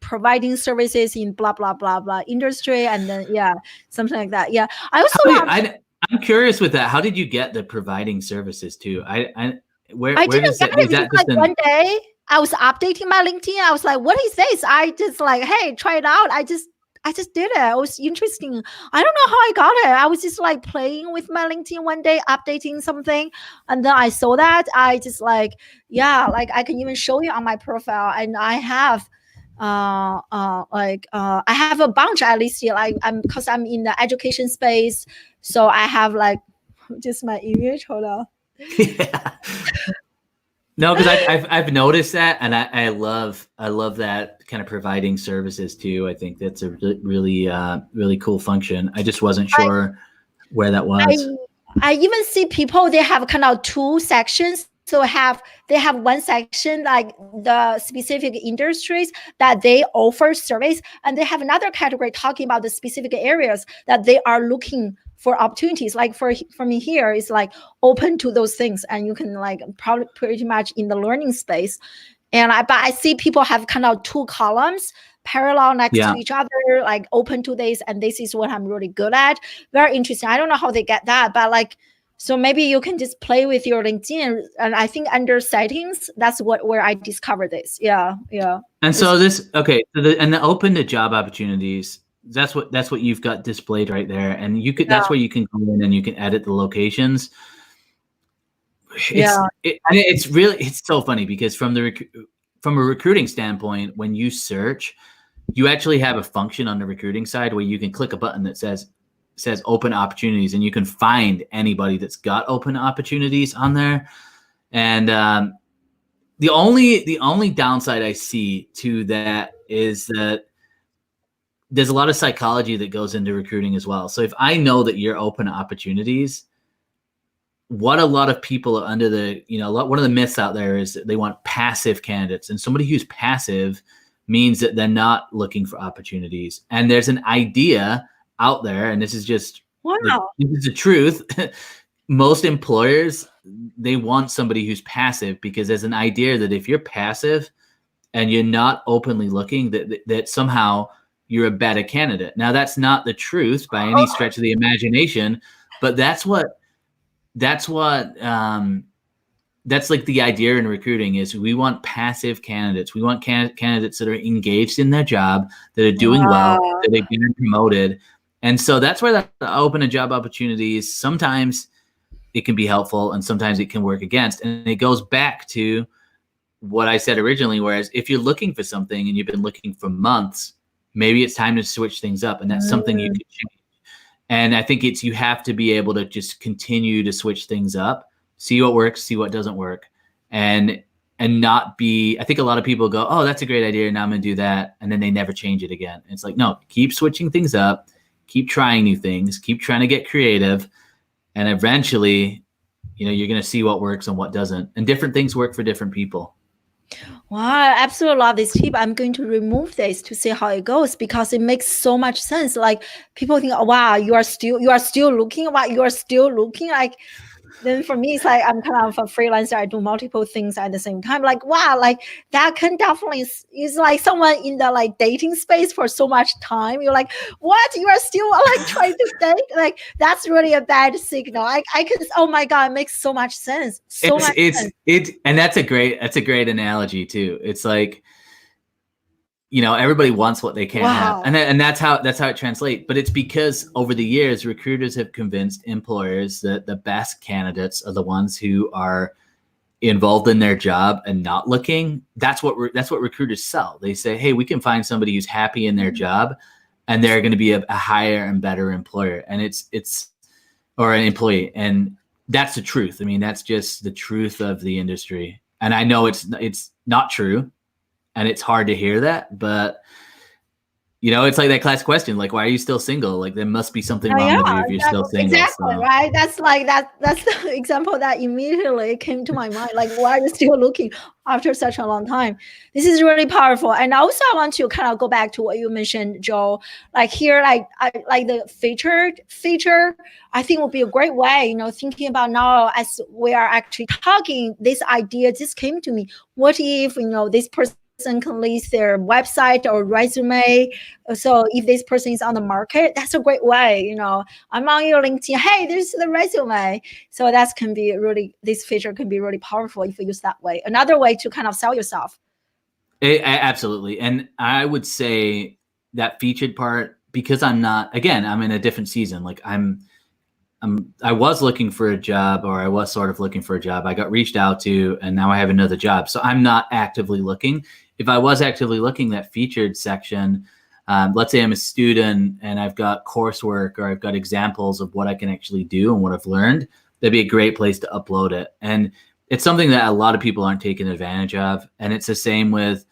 providing services in blah blah blah blah industry, and then something like that. Yeah, I also I'm curious with that. How did you get the providing services too? Where didn't does get it because like one day I was updating my LinkedIn. I was like, what is this? I just like, hey, try it out. I just did it. It was interesting. I don't know how I got it. I was just like playing with my LinkedIn one day, updating something. And then I saw that. I just like, like I can even show you on my profile. And I have I have a bunch at least here. Like because I'm in the education space. So I have like just my image. Hold on. Yeah. No, because I've noticed that, and I love that kind of providing services too. I think that's a really cool function. I just wasn't sure where that was. I even see people, they have kind of two sections. So they have one section like the specific industries that they offer service, and they have another category talking about the specific areas that they are looking for opportunities. Like for me here, it's like open to those things, and you can like probably pretty much in the learning space. And but I see people have kind of two columns parallel next to each other, like open to this, and this is what I'm really good at. Very interesting. I don't know how they get that, but like, so maybe you can just play with your LinkedIn, and I think under settings, that's where I discovered this. Yeah. And so the open to job opportunities, that's what you've got displayed right there, and you could that's where you can go in and you can edit the locations. It's so funny because from a recruiting standpoint, when you search, you actually have a function on the recruiting side where you can click a button that says open opportunities, and you can find anybody that's got open opportunities on there. And the only downside I see to that is that there's a lot of psychology that goes into recruiting as well. So if I know that you're open to opportunities, what a lot of people are under one of the myths out there is that they want passive candidates, and somebody who's passive means that they're not looking for opportunities. And there's an idea out there, and this is just this is the truth. Most employers, they want somebody who's passive, because there's an idea that if you're passive and you're not openly looking, that somehow you're a better candidate. Now, that's not the truth by any stretch of the imagination, but that's like the idea in recruiting is we want passive candidates. We want candidates that are engaged in their job, that are doing well, that are getting promoted. And so that's where that open a job opportunities, sometimes it can be helpful and sometimes it can work against. And it goes back to what I said originally, whereas if you're looking for something and you've been looking for months, maybe it's time to switch things up, and that's something you can change. And I think you have to be able to just continue to switch things up, see what works, see what doesn't work, and not be, I think a lot of people go, oh, that's a great idea, now I'm going to do that, and then they never change it again. And it's like, no, keep switching things up, keep trying new things, keep trying to get creative, and eventually, you're going to see what works and what doesn't. And different things work for different people. Wow, I absolutely love this tip. I'm going to remove this to see how it goes, because it makes so much sense. Like, people think, oh, wow, you are still looking. Wow, you are still looking. Like, then for me, it's like I'm kind of a freelancer. I do multiple things at the same time. Like, wow, like that can definitely is like someone in the like dating space for so much time. You're like, what? You are still like trying to date? Like, that's really a bad signal. I can. Oh my god, it makes so much sense. And that's a great analogy too. It's like, everybody wants what they can't have, and that's how it translates. But it's because over the years, recruiters have convinced employers that the best candidates are the ones who are involved in their job and not looking. That's what recruiters sell. They say, hey, we can find somebody who's happy in their job, and they're going to be a higher and better employer, and it's or an employee, and that's the truth. I mean, that's just the truth of the industry. And I know it's not true. And it's hard to hear that, but it's like that classic question, like, why are you still single? Like, there must be something wrong with you if you're still single. Exactly, right? That's the example that immediately came to my mind. Like, why are you still looking after such a long time? This is really powerful. And also, I want to kind of go back to what you mentioned, Joel. Like here, I like the feature, I think would be a great way, thinking about now as we are actually talking, this idea just came to me. What if, this person can list their website or resume? So if this person is on the market, that's a great way. I'm on your LinkedIn. Hey, there's the resume. So this feature can be really powerful if you use that way. Another way to kind of sell yourself. Absolutely. And I would say that featured part, because I'm in a different season. Like I was looking for a job, or I was sort of looking for a job. I got reached out to, and now I have another job. So I'm not actively looking. If I was actively looking, that featured section, let's say I'm a student and I've got coursework, or I've got examples of what I can actually do and what I've learned, that'd be a great place to upload it. And it's something that a lot of people aren't taking advantage of. And it's the same with,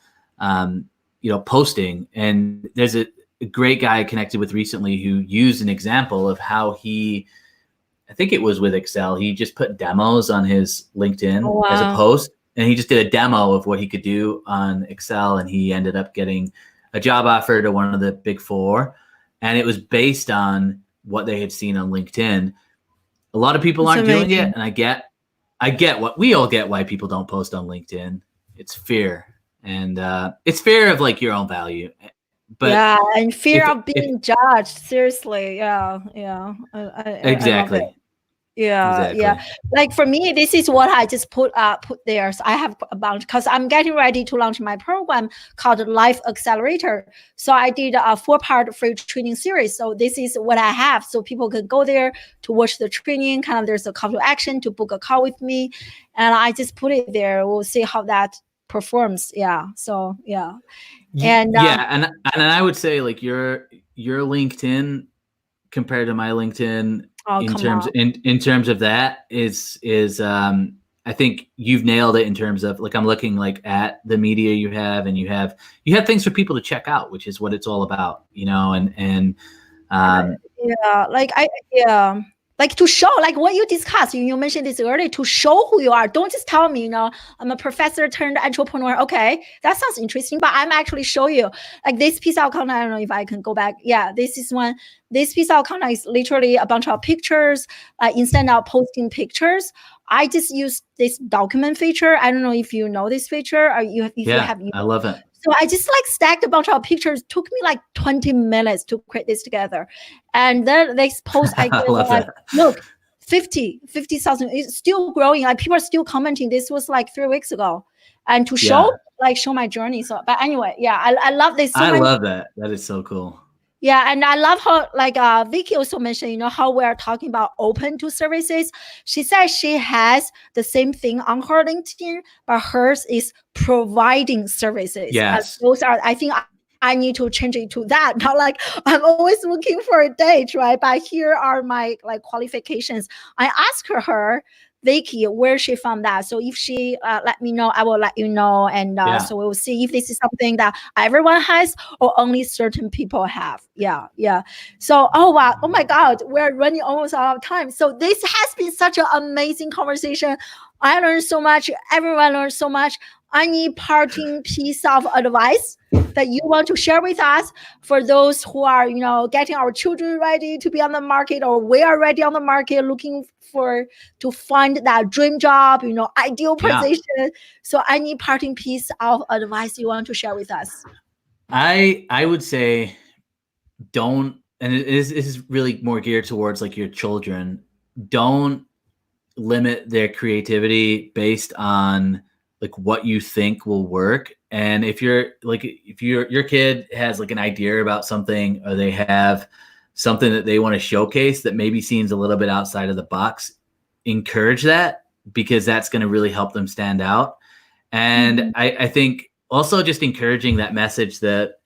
posting. And there's a great guy I connected with recently who used an example of how I think it was with Excel. He just put demos on his LinkedIn as a post, and he just did a demo of what he could do on Excel, and he ended up getting a job offer to one of the big four, and it was based on what they had seen on LinkedIn. A lot of people aren't doing it, and I get what we all get why people don't post on LinkedIn. It's fear, and it's fear of like your own value. But and fear of being judged. Seriously, exactly. Yeah. Like for me, this is what I just put there. So I have a bunch, because I'm getting ready to launch my program called Life Accelerator. So I did a 4-part free training series. So this is what I have. So people can go there to watch the training. Kind of there's a call to action to book a call with me, and I just put it there. We'll see how that performs. Yeah. So yeah. And and I would say like your LinkedIn compared to my LinkedIn, in terms of that is I think you've nailed it in terms of like, I'm looking like at the media you have, and you have things for people to check out, which is what it's all about, like to show, like what you discussed, you mentioned this earlier, to show who you are. Don't just tell me, I'm a professor turned entrepreneur. Okay, that sounds interesting, but I'm actually show you like this piece of content. I don't know if I can go back. Yeah, this is one. This piece of content is literally a bunch of pictures. Instead of posting pictures, I just use this document feature. I don't know if you know this feature or if you have used. I love it. So I just like stacked a bunch of pictures. Took me like 20 minutes to create this together. And then they post, I love like, that. look, 50,000. It's still growing. Like people are still commenting. This was like 3 weeks ago. And to show my journey. So, but anyway, I love this. I love that. That is so cool. Yeah, and I love how, like Vicky also mentioned, how we're talking about open to services. She said she has the same thing on her LinkedIn, but hers is providing services. Yes. Those are, I think I need to change it to that. Not like I'm always looking for a date, right? But here are my like qualifications. I asked her, Vicky, where she found that. So if she let me know, I will let you know. And so we'll see if this is something that everyone has or only certain people have. Yeah. So, wow. Oh my God, we're running almost out of time. So this has been such an amazing conversation. I learned so much. Everyone learned so much. Any parting piece of advice that you want to share with us for those who are, getting our children ready to be on the market, or we are ready on the market looking to find that dream job, ideal position. So any parting piece of advice you want to share with us? I would say don't, and it is really more geared towards like your children. Don't limit their creativity based on like what you think will work. And if your kid has like an idea about something, or they have something that they want to showcase that maybe seems a little bit outside of the box, encourage that, because that's going to really help them stand out. And I think also just encouraging that message that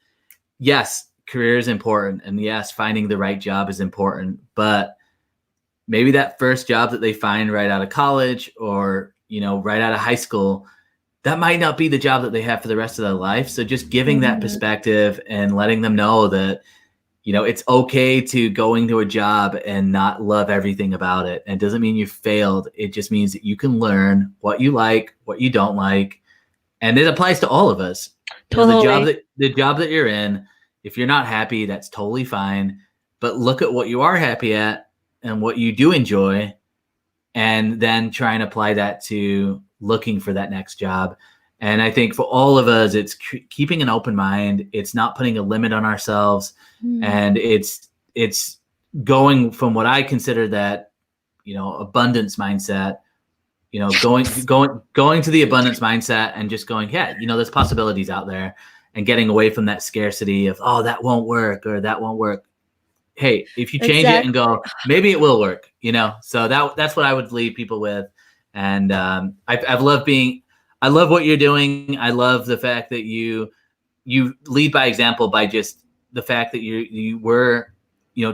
yes, career is important, and yes, finding the right job is important, but maybe that first job that they find right out of college or, right out of high school, that might not be the job that they have for the rest of their life. So just giving that perspective and letting them know that, it's okay to go into a job and not love everything about it. And it doesn't mean you failed. It just means that you can learn what you like, what you don't like. And it applies to all of us. Totally. The job that you're in, if you're not happy, that's totally fine. But look at what you are happy at and what you do enjoy, and then try and apply that to looking for that next job. And I think for all of us, it's keeping an open mind. It's not putting a limit on ourselves. And it's going from what I consider that, abundance mindset, going to the abundance mindset and just going, there's possibilities out there, and getting away from that scarcity of, oh, that won't work or that won't work. Hey, if you change it and go, maybe it will work, so that's what I would leave people with. And I love what you're doing. I love the fact that you lead by example, by just the fact that you were,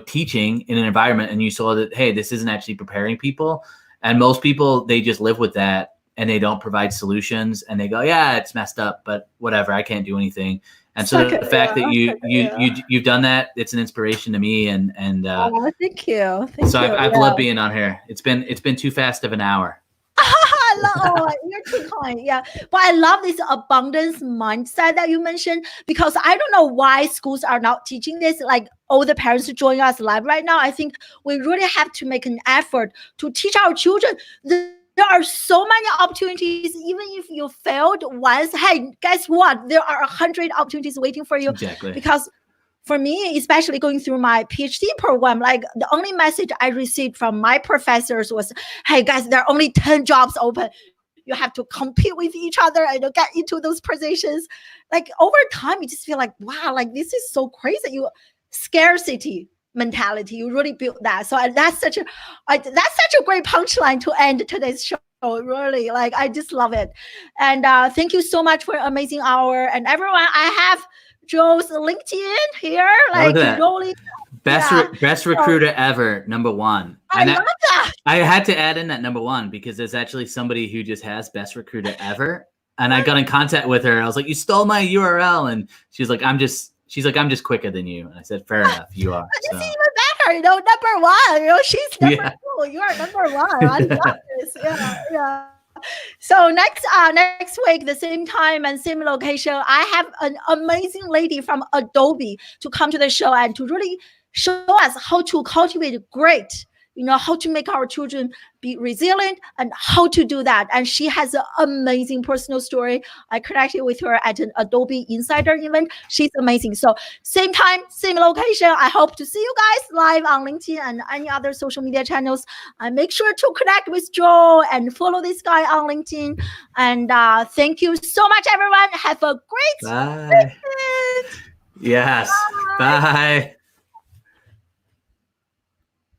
teaching in an environment and you saw that, hey, this isn't actually preparing people. And most people, they just live with that and they don't provide solutions, and they go, yeah, it's messed up, but whatever, I can't do anything. And so the fact that you've done that, it's an inspiration to me. And thank you. I've loved being on here. It's been too fast of an hour. You're too kind. Yeah. But I love this abundance mindset that you mentioned, because I don't know why schools are not teaching this. Like all the parents joining us live right now, I think we really have to make an effort to teach our children. There are so many opportunities. Even if you failed once, hey, guess what? There are 100 opportunities waiting for you. Exactly. Because for me, especially going through my PhD program, like the only message I received from my professors was, hey guys, there are only 10 jobs open. You have to compete with each other and get into those positions. Like over time, you just feel like, wow, like this is so crazy. Scarcity mentality, you really build that. So that's such a great punchline to end today's show. Really, like I just love it. And thank you so much for an amazing hour. And everyone, I have Joel's LinkedIn here, like rolling. Best recruiter ever, #1. I love that. I had to add in that #1 because there's actually somebody who just has best recruiter ever. And I got in contact with her. I was like, you stole my URL. And she's like, I'm just quicker than you. And I said, fair enough, you are. This is even better. are, number one. She's number Yeah. two. You are number one. I love this. Yeah, yeah. So next week, the same time and same location, I have an amazing lady from Adobe to come to the show and to really show us how to cultivate great, how to make our children be resilient and how to do that. And she has an amazing personal story. I connected with her at an Adobe Insider event. She's amazing. So same time, same location. I hope to see you guys live on LinkedIn and any other social media channels. And make sure to connect with Joel and follow this guy on LinkedIn. And thank you so much, everyone. Have a great Bye. weekend. Yes. Bye. Bye.